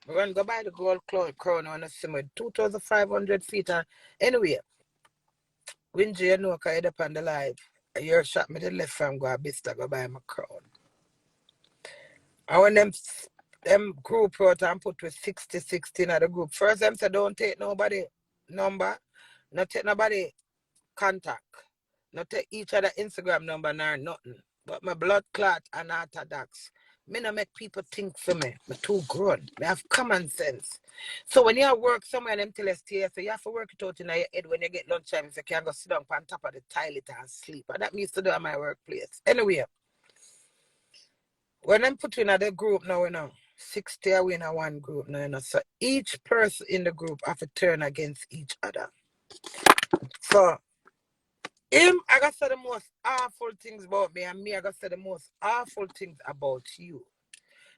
I went to buy the gold crown on a summer, 2,500 feet. Anyway, when you know, because you're up on the live, you shot me the left from go to go buy my crown. And when them group out and put with 60 at the group, first them say don't take nobody number, not take nobody contact, not take each other Instagram number nor nothing. But my blood clot and orthodox. Me no make people think for me. Me too grown. Me have common sense. So when you work somewhere them tell you stay, so you have to work it out in your head when you get lunchtime. If you can't go sit down on top of the toilet and sleep. And that means to do at my workplace. Anyway, when I'm put in the group now, 60 are in a one group now, so each person in the group have to turn against each other. So him, I got to say the most awful things about me, and me, I got to say the most awful things about you.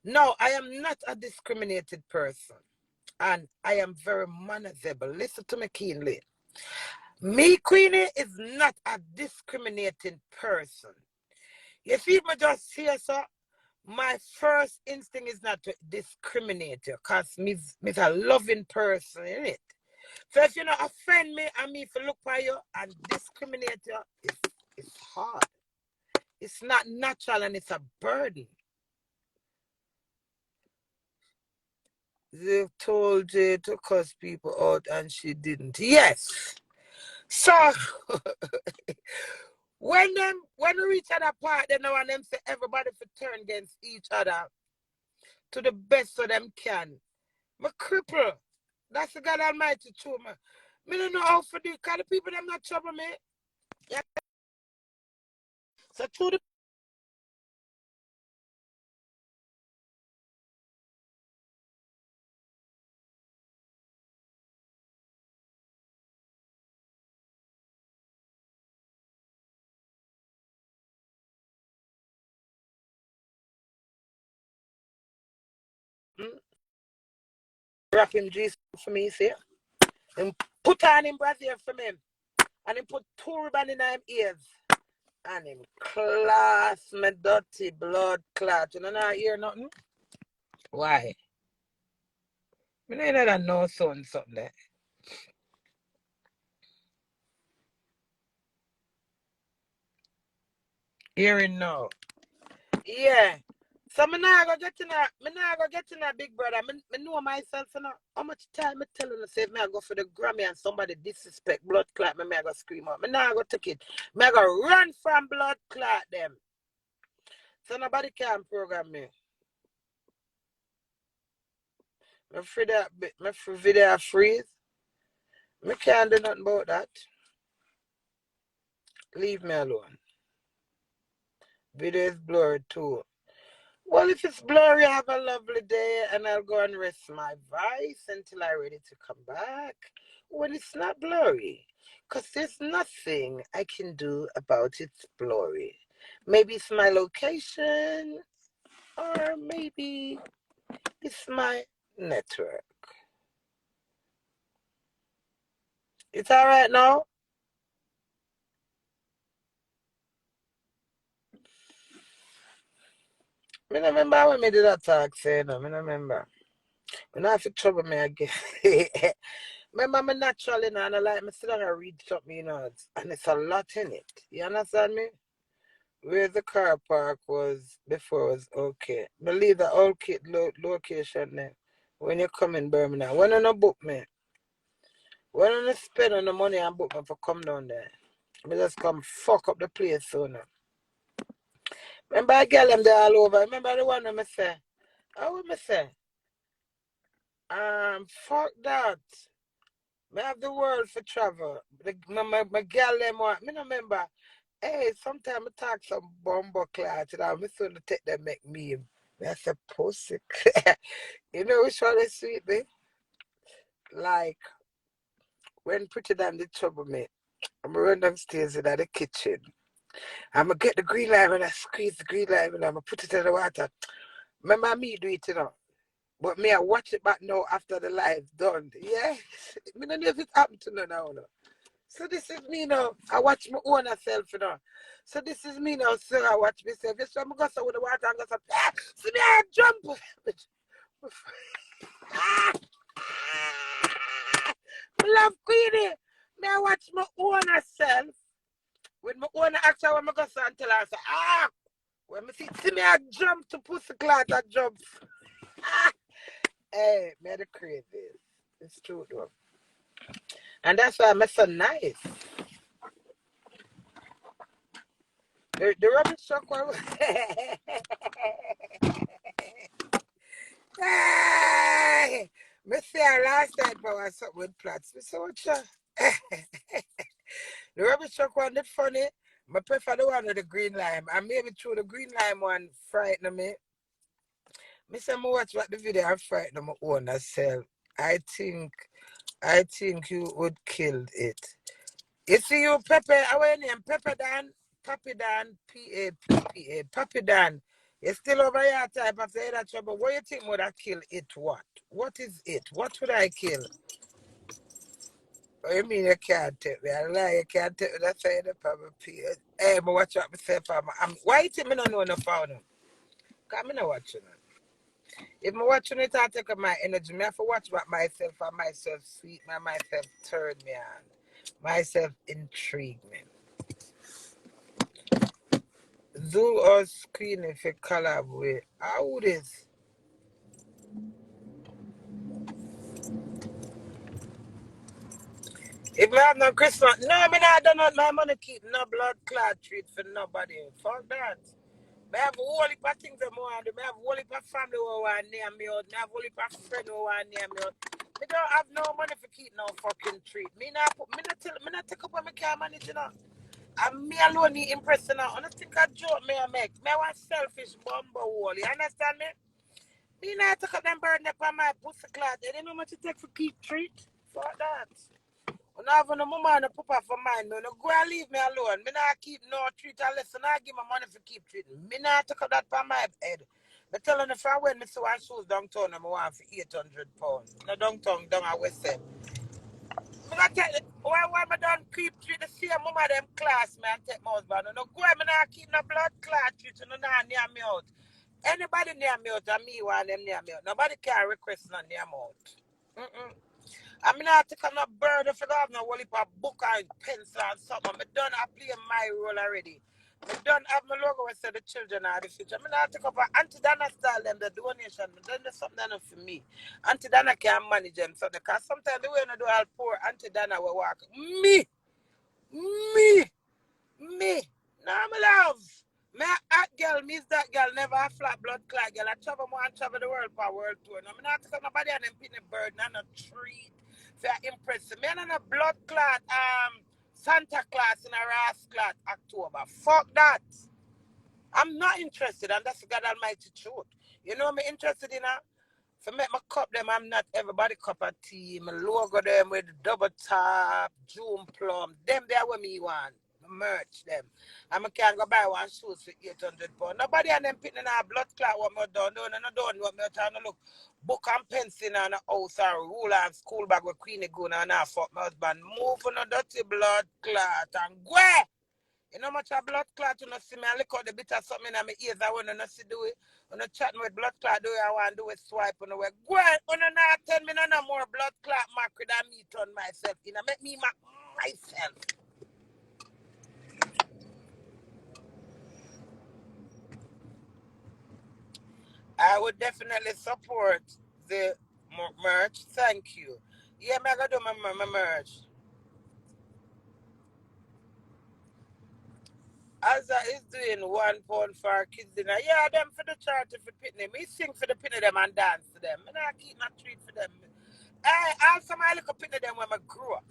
No, I am not a discriminated person, and I am very manageable. Listen to me keenly. Me, Queenie, is not a discriminating person. You see me just here, sir? My first instinct is not to discriminate you, because me's a loving person, innit? So if you not offend me and me if you look for you and discriminate you, it's hard. It's not natural and it's a burden. They told Jay to cuss people out and she didn't. Yes. So when we reach at that part, then now and them say everybody for turn against each other to the best of them can. Me cripple. That's the God Almighty true, man. Me don't know how to do it, because the people them not trouble me. Yeah. So to the wrap him Jesus for me, see? And put on him brazier for me. And he put 2 ribbon in him ears. And him class me dirty blood clot. You know not hear nothing? Why? Me know that no sound something there. Hearing now. Yeah. So me nah go get in a big brother. Me know myself, you know. How much time me telling you say me I go for the Grammy and somebody disrespect blood clot me I go scream out. Me nah go take it. Me I go run from blood clot them. So nobody can program me. Me free that me free video freeze. Me can't do nothing about that. Leave me alone. Video is blurred too. Well, if it's blurry, have a lovely day and I'll go and rest my voice until I'm ready to come back when it's not blurry. Because there's nothing I can do about its blurry. Maybe it's my location or maybe it's my network. It's all right now? I don't remember when I did that talk, say, no, I don't remember. When I have to trouble me again. Remember, I'm natural, you know, and I like me sit down and read something, you know, and it's a lot in it. You understand me? Where the car park was before was okay. Believe the old kid location there. When you come in Birmingham, when you no book me, when you no spend on the money and book me for come down there, me just come fuck up the place so now. Remember I get them there all over. Remember the one that me say? How would me say? Fuck that. Me have the world for travel. My girl them want. Me no remember. Hey, sometimes I talk some bumbo clout and I'm so to take them make me. That's a pussy. You know which one is sweet, me? Like when Pretty Damn did trouble me. I'm run downstairs in the kitchen. I'm gonna get the green lime and I squeeze the green lime and I'm gonna put it in the water. Remember me do it, you know. But me, I watch it back now after the live's done. Yeah? Me don't know if it happened to no now. No. So this is me now. I watch my own self, you know. So this is me now, sir. I watch myself. Yes, I'm going to go with the water and go, see me, I jump. I love Queenie. Me, I watch my own self. With my own action, when I go and tell her, say, when I see me, I jump to pussy clot, I jump. Hey, me the crazy. It's true, though. And that's why I'm so nice. The rubbish truck one. Hey! Me see her last night for something with plots. Me say, what you? The rubbish truck one did funny. I prefer the one with the green lime. And maybe through the green lime one frightened me. Me say, me watch what the video and frighten my own self. I think you would kill it. You see you, Pepe, how your name? Pepe Dan? Papi Dan, P-A-P-P-A. Papi Dan. You're still over here type of say that trouble. What do you think would I kill it? What? What is it? What would I kill? What do you mean you can't take me? I lie, you can't take me. That's why you're Papa P. Hey, but watch out myself. Why you think me don't know enough about them? Because I'm not watching it. If I'm watching it, I take up my energy. I have to watch about myself and myself sweet me and myself turn me on. Myself intrigue me. Zoo or screen if you collab with. How this? If I have no Christmas, no, I don't want my money keep no blood clot treat for nobody. Fuck that. I have a whole heap of things that I want to do. I have a whole heap of family who want to name me out. I have a whole heap of friends who want to name me out. I don't have no money for keep no fucking treat. Me not take up on my car manage, you know. And me alone need impressing now. I don't think I joke me I make. Me want selfish bumbo wall. You understand me? Me not take up them burden upon my pussy clot. You don't know what to take for keep treat? Fuck that. When I have no mama and papa for mine, no go and leave me alone. Me not keep no treat unless I give my money for keep treating. Me not take up that for my head. But telling if I when me see one shoes downtown, I want for £800. No downtown, down at West End. Me not tell it. Why me done keep treat the same mama them class me and take my husband. No go and me not keep no blood clot treat. No not near me out. Anybody near me out and me want them near me out. Nobody can request none near me out. I mean, I take on a bird if I have no whole heap of book and pencil and something. I done, I play my role already. I don't have my logo where say the children are the future. I not take up an Auntie Dana style them the donation. Then there's something enough for me. Auntie Dana can manage them. So because sometimes the way I do all poor Auntie Dana will walk. Me. Nah, my love. Me a hot girl, miss that girl, never a flat blood clot girl. I travel more and travel the world for world tour. Now, I'm not taking nobody and them picking a bird, not a treat for impress me. I'm not a blood clot, Santa Claus in a Ras clot October. Fuck that. I'm not interested, and that's God Almighty truth. You know me interested in a for make my cup them, I'm not everybody cup of tea. My logo them with the double top, June plum. Them there what me want. Merch them. And I can't go buy one shoes for £800. Nobody and them picking a blood clot what me done. Don't what me trying to look. Book and pencil in a house or ruler and school bag with Queenie go and I fuck my husband. Move on a dirty blood clot and go. You know much a blood clot you know see me and look out the bit of something in my ears I want to see do it. When I chat with blood clot do I want to do it swipe on the way. Go on, not tell me no more blood clot macro than me turn myself. You know, make me myself. I would definitely support the merch. Thank you. Yeah, I'm going to do my merch. Azza is doing £1 for kids dinner. Yeah, them for the charity for pitney. Me sing for the pitney them and dance to them. I keep not treat for them. I also my little pitney them when I grew up.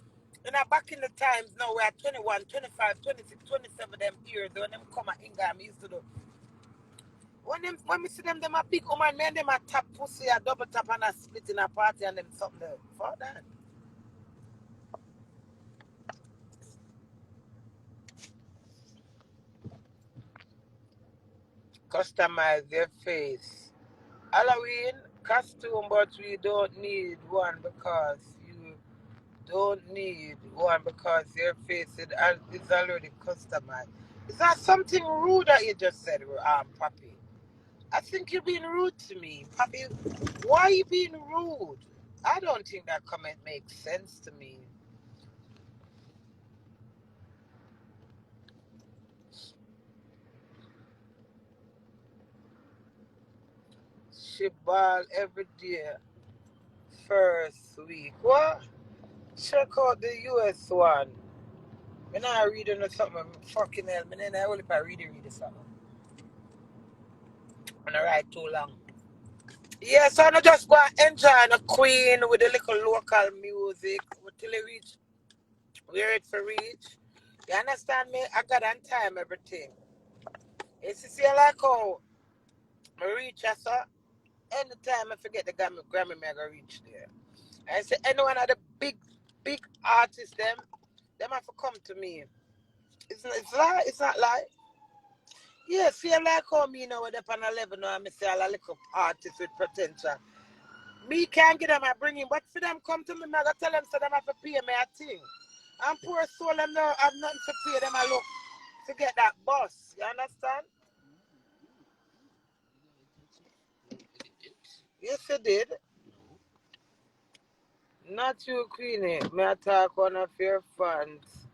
You know, back in the times now we're 21, 25, 26, 27 them years when them come at Ingham used to do. When we see them a big woman, man, them a tap pussy, a double tap and a split in a party and them something there. For that. Customize their face. Halloween costume, but we don't need one because you don't need one because your face is already customized. Is that something rude that you just said, Papi? I think you're being rude to me. Papi, why are you being rude? I don't think that comment makes sense to me. She ball every day, first week. What? Check out the US one. When I reading or something, fucking hell, man, I only if I read something. And I write too long. Yeah, so I just go and enjoy the Queen with the little local music until it reach where it for reach. You understand me? I got on time everything. It's see like how I reach I saw anytime I forget the Grammy me I go reach there. I say any one of the big artists them have to come to me. It's not like yeah, feel like how me now with up on 11 now I say all a little artists with potential. Me can't get them I bring him, but for them come to me, I gotta tell them so them have to pay me a thing. And poor soul them now have nothing to pay them I look to get that bus. You understand? Yes you did. Not you, Queenie. May I talk one of your fans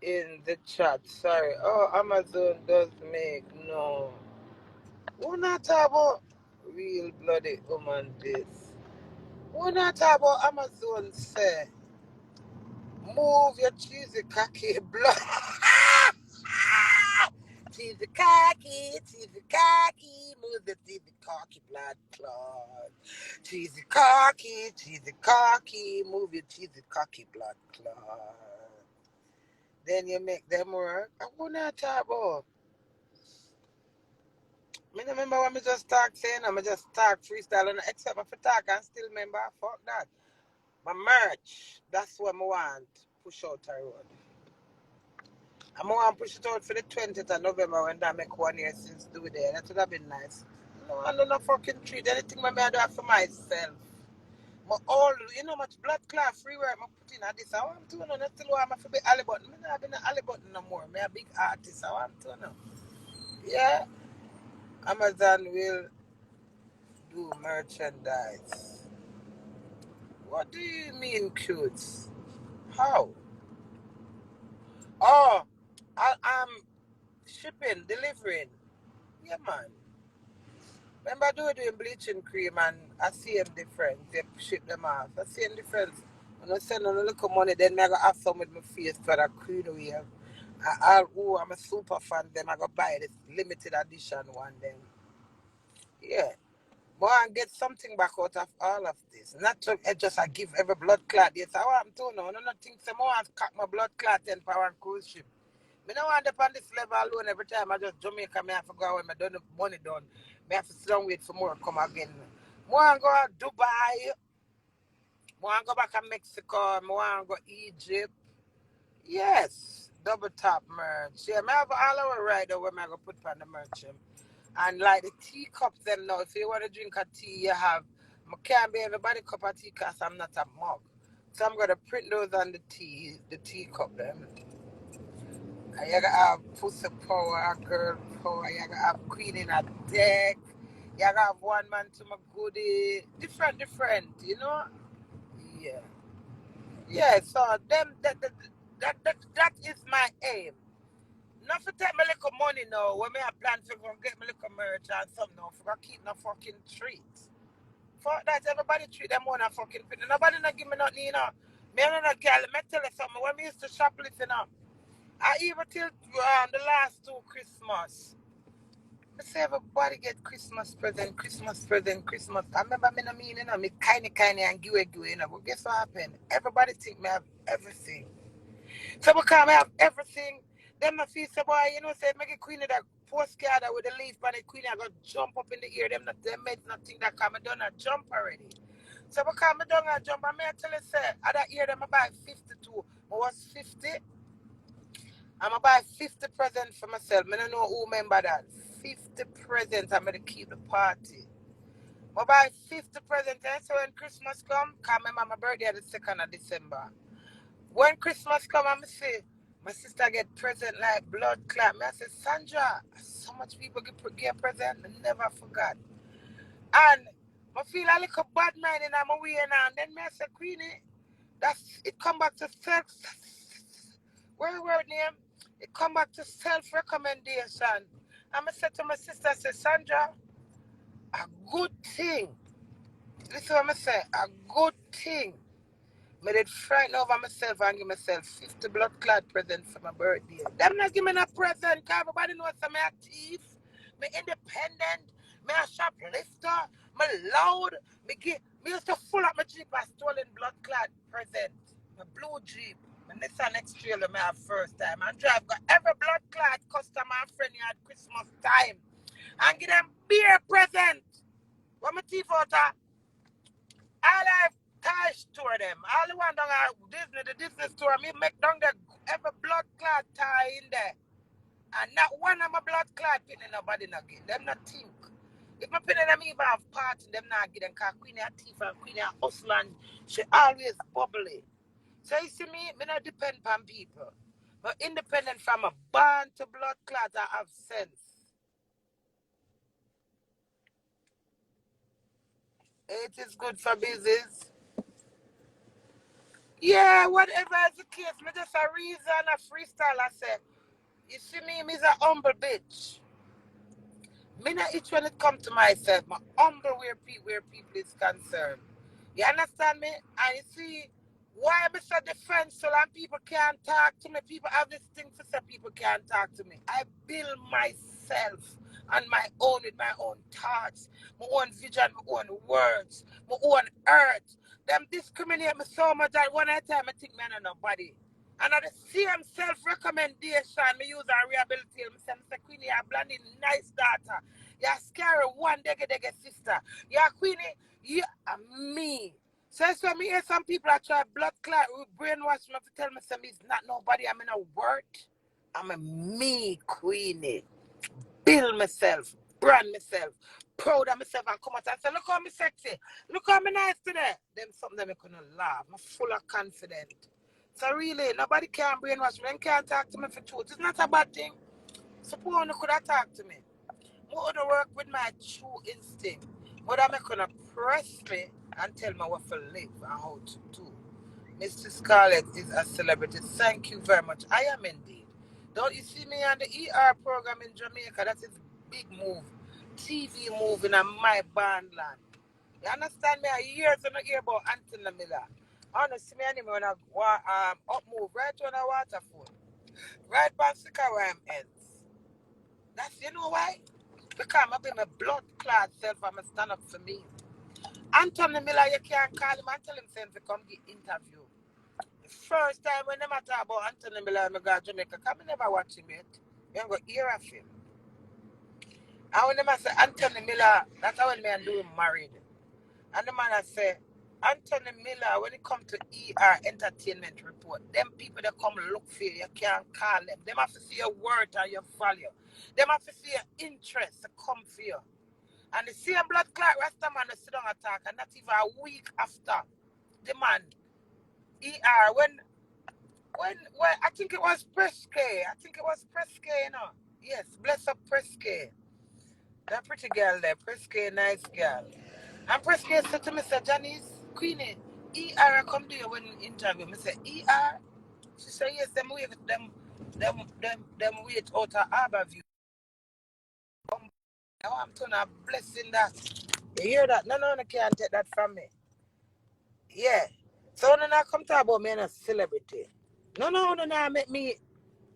in the chat. Sorry. Oh, Amazon does make no. Who not talk about real bloody woman this? Who not talk about Amazon say? Move your cheesy cocky blood. cheesy cocky, move the cheesy cocky blood clot. Cheesy cocky, move your cheesy cocky blood clot. Then you make them work. I would not talk about. I remember when I just talk saying, I just talk freestyle and except if I talk and still remember, fuck that. My merch, that's what I want. Push out the road. I'm going to push it out for the 20th of November when that make 1 year since do there. That would have been nice. No, I don't know fucking treat anything I do for myself. But all, you know, much blood clot free work I put in at this. I want to know, not till I'm to be alley button. I'm not being an alley button no more. I'm a big artist. I want to know. Yeah, Amazon will do merchandise. What do you mean, cutes? How? Oh, shipping, delivering. Yeah, man. Remember doing bleaching cream and I see them difference. They ship them off. I see them difference. When I send them a little money, then I go have some with my face for that cream we have. I'm a super fan. Then I go buy this limited edition one. Then yeah, more and get something back out of all of this. Not to just I give every blood clot. Yes, I want to know. No, nothing. Some more and cut my blood clot 10 pound cruise ship. Me no want to on this level alone every time I just Jamaica. Me have to go when I done the money done. Me have to sit down wait for more come again. More and go to Dubai. More and go back to Mexico. More and go Egypt. Yes, double top merch. Yeah, me have all our rider where me go put on the merch. And like the teacups them now, if you want to drink a tea, you have. I can't be everybody cup of tea because I'm not a mug. So I'm gonna print those on the teacup them. And you gotta have pussy power, girl power, you gotta have queen in a deck, you gotta have one man to my goodie. Different, you know? Yeah. Yeah, so that is my aim. Not for take my little money now. When me have plans to go get my little merch and something now, for keep no fucking treats. Fuck that, everybody treat them on a fucking thing. Nobody not give me nothing, you know. Me and a girl, me tell you something. When me used to shoplift, you know, I even till the last 2 Christmas. I say everybody get Christmas present. I remember me no mean, you know, me kinda and give, you know. But guess what happened? Everybody think me have everything. So because I have everything, then my feel say, boy, you know, say, make a queen of that postcard with a leaf and the queen I got jump up in the air. Them made nothing that come done a jump already. So because I done a jump, I may tell you, say, I that year them I buy 52. I was 50. I'm going to buy 50 presents for myself. I don't know who remember that. 50 presents. I'm going to keep the party. I buy 50 presents. And so when Christmas come, because remember my birthday is the 2nd of December. When Christmas come, I'm say, my sister get present like blood clot. I say, Sandra, so much people get present. I never forgot. And I feel a little bad mind in my way now. And then I say, Queenie, it come back to self. Word name? It come back to self-recommendation. I'm going to say to my sister, I say, Sandra, a good thing. Listen what I say, a good thing. I did frighten over myself and give myself 50 blood clot presents for my birthday. Them not give me no present because everybody knows I'm a thief, me independent, me a shoplifter, me loud, me used to full up my Jeep a stolen blood clot present. My blue Jeep. And this is next trailer I have first time. I drive got every blood clot customer and friend at Christmas time. And give them beer present. What my teeth out of? All I tie store them. All the one down at Disney, the Disney store, me make down the every blood clot tie in there. And not one of my blood clot pin in nobody not get. Them not think. If my pin in them even have party, them not get them because Queenie a thief and Queenie a hustle and she always bubbly. So you see me not depend on people. But independent from a born to blood clot, I have sense. It is good for business. Yeah, whatever is the case, me just a reason, a freestyle, I said. You see me, me's a humble bitch. Me not itch when it come to myself. My humble where people is concerned. You understand me? And you see, why I'm so defensive and people can't talk to me. People have this thing to say people can't talk to me. I build myself on my own with my own thoughts, my own vision, my own words, my own earth. Them discriminate me so much that one at a time I think me and nobody. And at the same self-recommendation, me use and rehabilitate myself. I say, Queenie, you're blondie, nice daughter. You're scary, one dege sister. You're Queenie, you are me. So it's when me hear some people that try blood clot, brainwash me to tell me something, it's not nobody, I'm in a word. I'm a me, Queenie. Build myself, brand myself, proud of myself, and come out and say, look how me sexy, look how me nice today. Them something that me couldn't laugh. I'm full of confidence. So really, nobody can brainwash me. They can't talk to me for truth. It's not a bad thing. Suppose you could have talked to me. I would work with my true instinct. But I'm going to press me and tell me what to live and how to do. Mr. Scarlett is a celebrity. Thank you very much. I am indeed. Don't you see me on the ER program in Jamaica? That is big move. TV move in a my bandland. You understand me? I years and I hear about Anthony Miller. Honestly, me anyway when I up move right on a waterfall. Right past the car where I'm ends. That's you know why? Because I'm in my blood clot self, I'm a stand up for me. Anthony Miller, you can't call him and tell him to come get interview. The first time when them talk about Anthony Miller and I go to Jamaica, come never watch him yet. You ain't got hear of him. And when them say Anthony Miller, that's how when me and do him married. And the man I say, Anthony Miller, when it come to ER entertainment report, them people that come look for you, you can't call them. Them have to see your worth and your value. Them have to see your interest to come for you. And the same blood clot Rasta man that sit down attack, and not even a week after the man ER when I think it was Presque. I think it was Presque, you know. Yes, bless up Presque. That pretty girl there, Presque, nice girl. And Presque said to me, Sir Janice, Queenie, ER come to you when you interview. I said, ER? She said, yes, them wait out of Harbour View. Now I'm turning a blessing that. You hear that? No, can't take that from me. Yeah. So when I come talk about me and a celebrity. No, make me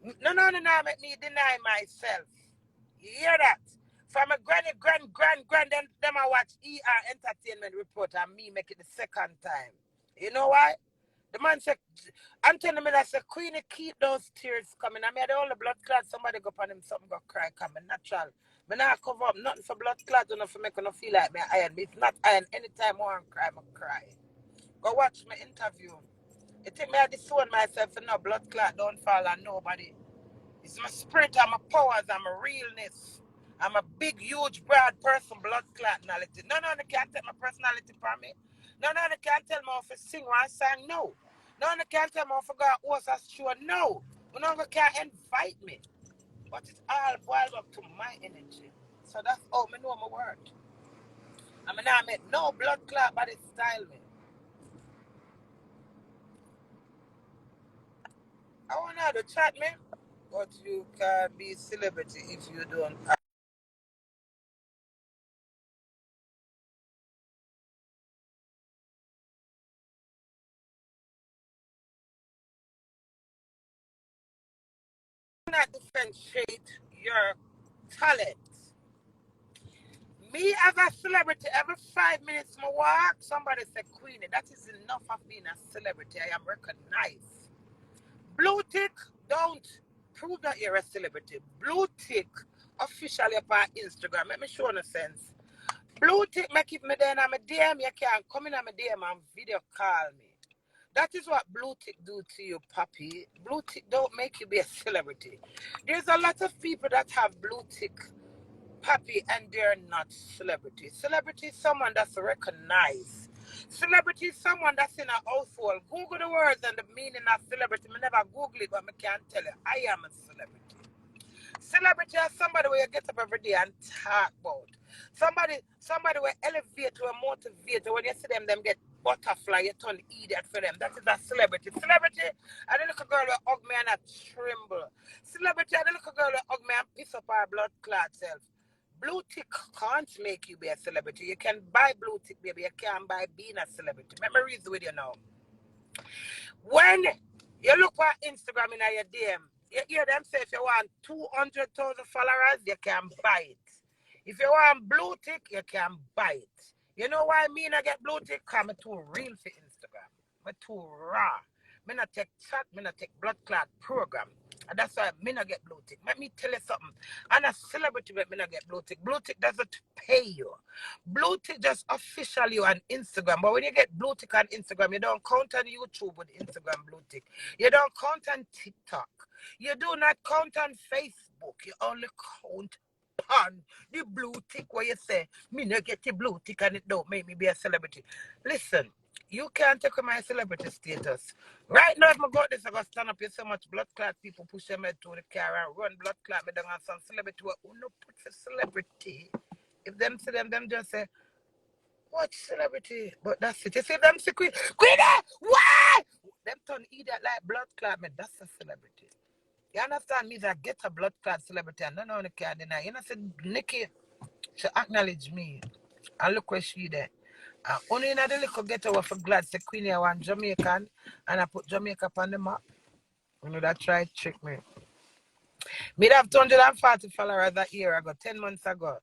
make me deny myself. You hear that? From a grand, then them I watch ER entertainment report and me make it the second time. You know why? The man said, Anthony Miller said, Queenie, keep those tears coming. I mean, the only blood clot, somebody go upon him, something go cry coming, natural. But now I cover up nothing for blood clot, enough for make no feel like me iron. But it's not iron. Anytime I want to cry, I cry. Go watch my interview. You think me I disown myself for no blood clot don't fall on nobody. It's my spirit and my powers and my realness. I'm a big, huge, broad person, blood clot knowledge. No, they can't take my personality from me. No, they can't tell me if I sing one song. No. No, they can't tell me if I got horse as sure. No. No, they can't invite me. But it's all boiled up to my energy. So that's all I know my word. I mean, I make no blood clot, but it style me. I want to chat me, but you can't be celebrity if you don't. Not differentiate your talent. Me as a celebrity, every 5 minutes I walk, somebody say Queenie. That is enough of being a celebrity. I am recognized. Blue tick, don't prove that you're a celebrity. Blue tick officially upon Instagram. Let me show you a sense. Blue tick make it me there and I'm a DM. You can come in on my DM and video call me. That is what blue tick do to you, puppy. Blue tick don't make you be a celebrity. There's a lot of people that have blue tick, puppy, and they're not celebrity. Celebrity is someone that's recognized. Celebrity is someone that's in a household. Google the words and the meaning of celebrity. I never Google it, but I can't tell you. I am a celebrity. Celebrity is somebody where you get up every day and talk about. Somebody will elevate to a motivate. When you see them get butterfly, you turn idiot for them. That is a celebrity. Celebrity, I don't look a girl with hug me and I tremble. Celebrity, I don't look a girl with hug me and piss up her blood clot self. Blue tick can't make you be a celebrity. You can buy blue tick, baby. You can't buy being a celebrity. Let me read with you now. When you look at Instagram in your DM, you hear them say if you want 200,000 followers, you can buy it. If you want blue tick, you can buy it. You know why me not get blue tick? Because I'm too real for Instagram. I'm too raw. Me not take chat, me not take blood clot program. And that's why me not get blue tick. Let me tell you something. I'm a celebrity, but me not get blue tick. Blue tick doesn't pay you. Blue tick just official you on Instagram. But when you get blue tick on Instagram, you don't count on YouTube with Instagram blue tick. You don't count on TikTok. You do not count on Facebook. You only count on the blue tick where you say, me not get the blue tick and it don't make me be a celebrity. Listen, you can't take my celebrity status. Right now, if I got this, I got stand up here so much blood clot people push them head to the car and run blood clot me down on some celebrity who no put for celebrity. If them see them just say, what celebrity? But that's it. You see them say, Queenie, why? Them turn idiot like blood clot me. That's a celebrity. You understand me? That get a blood clot celebrity and none of the can deny. You know, say Nikki, she acknowledge me. And look where she there. Only in the little ghetto for glad say Queenie I want Jamaican and I put Jamaica on the map. You know that tried trick me. Me have 240 followers that year ago, 10 months ago.